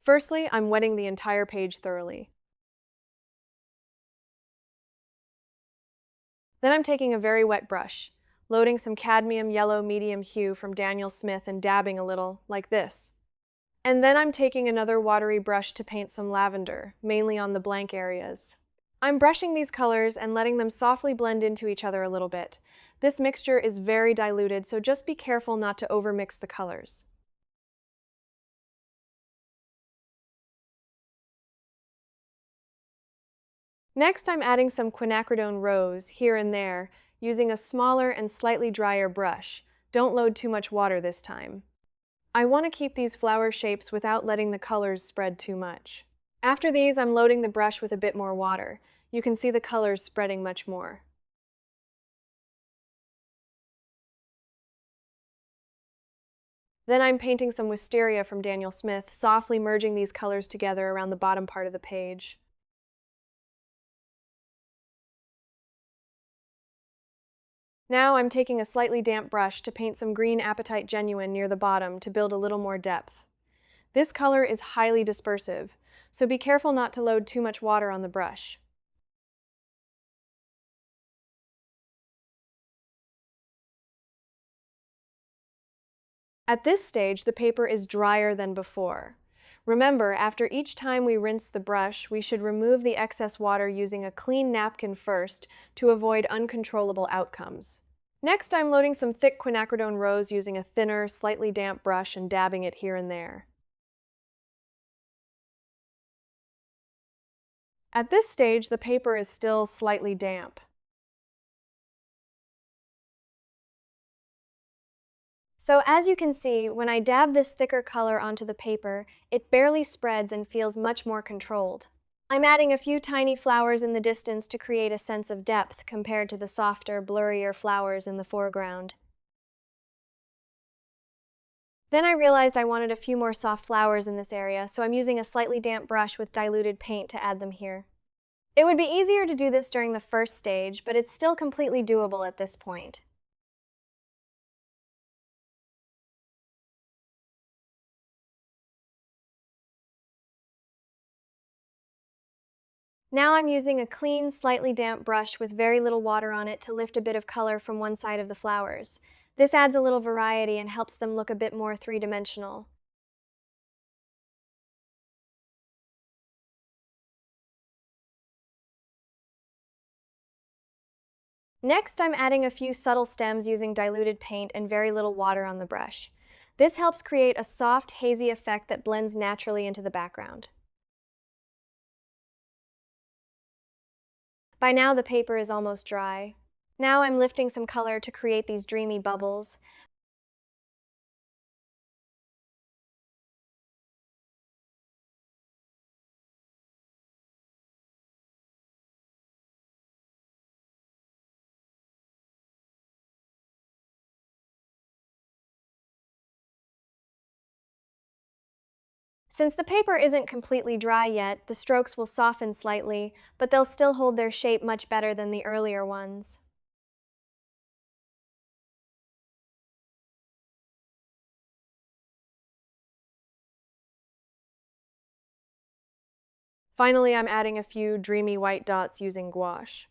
Firstly, I'm wetting the entire page thoroughly. Then I'm taking a very wet brush, loading some cadmium yellow medium hue from Daniel Smith and dabbing a little, like this. And then I'm taking another watery brush to paint some lavender, mainly on the blank areas. I'm brushing these colors and letting them softly blend into each other a little bit. This mixture is very diluted, so just be careful not to overmix the colors. Next, I'm adding some quinacridone rose here and there, using a smaller and slightly drier brush. Don't load too much water this time. I want to keep these flower shapes without letting the colors spread too much. After these, I'm loading the brush with a bit more water. You can see the colors spreading much more. Then I'm painting some wisteria from Daniel Smith, softly merging these colors together around the bottom part of the page. Now I'm taking a slightly damp brush to paint some green Apatite Genuine near the bottom to build a little more depth. This color is highly dispersive, so be careful not to load too much water on the brush. At this stage, the paper is drier than before. Remember, after each time we rinse the brush, we should remove the excess water using a clean napkin first to avoid uncontrollable outcomes. Next, I'm loading some thick quinacridone rose using a thinner, slightly damp brush and dabbing it here and there. At this stage, the paper is still slightly damp. So as you can see, when I dab this thicker color onto the paper, it barely spreads and feels much more controlled. I'm adding a few tiny flowers in the distance to create a sense of depth compared to the softer, blurrier flowers in the foreground. Then I realized I wanted a few more soft flowers in this area, so I'm using a slightly damp brush with diluted paint to add them here. It would be easier to do this during the first stage, but it's still completely doable at this point. Now I'm using a clean, slightly damp brush with very little water on it to lift a bit of color from one side of the flowers. This adds a little variety and helps them look a bit more three-dimensional. Next, I'm adding a few subtle stems using diluted paint and very little water on the brush. This helps create a soft, hazy effect that blends naturally into the background. By now, the paper is almost dry. Now I'm lifting some color to create these dreamy bubbles. Since the paper isn't completely dry yet, the strokes will soften slightly, but they'll still hold their shape much better than the earlier ones. Finally, I'm adding a few dreamy white dots using gouache.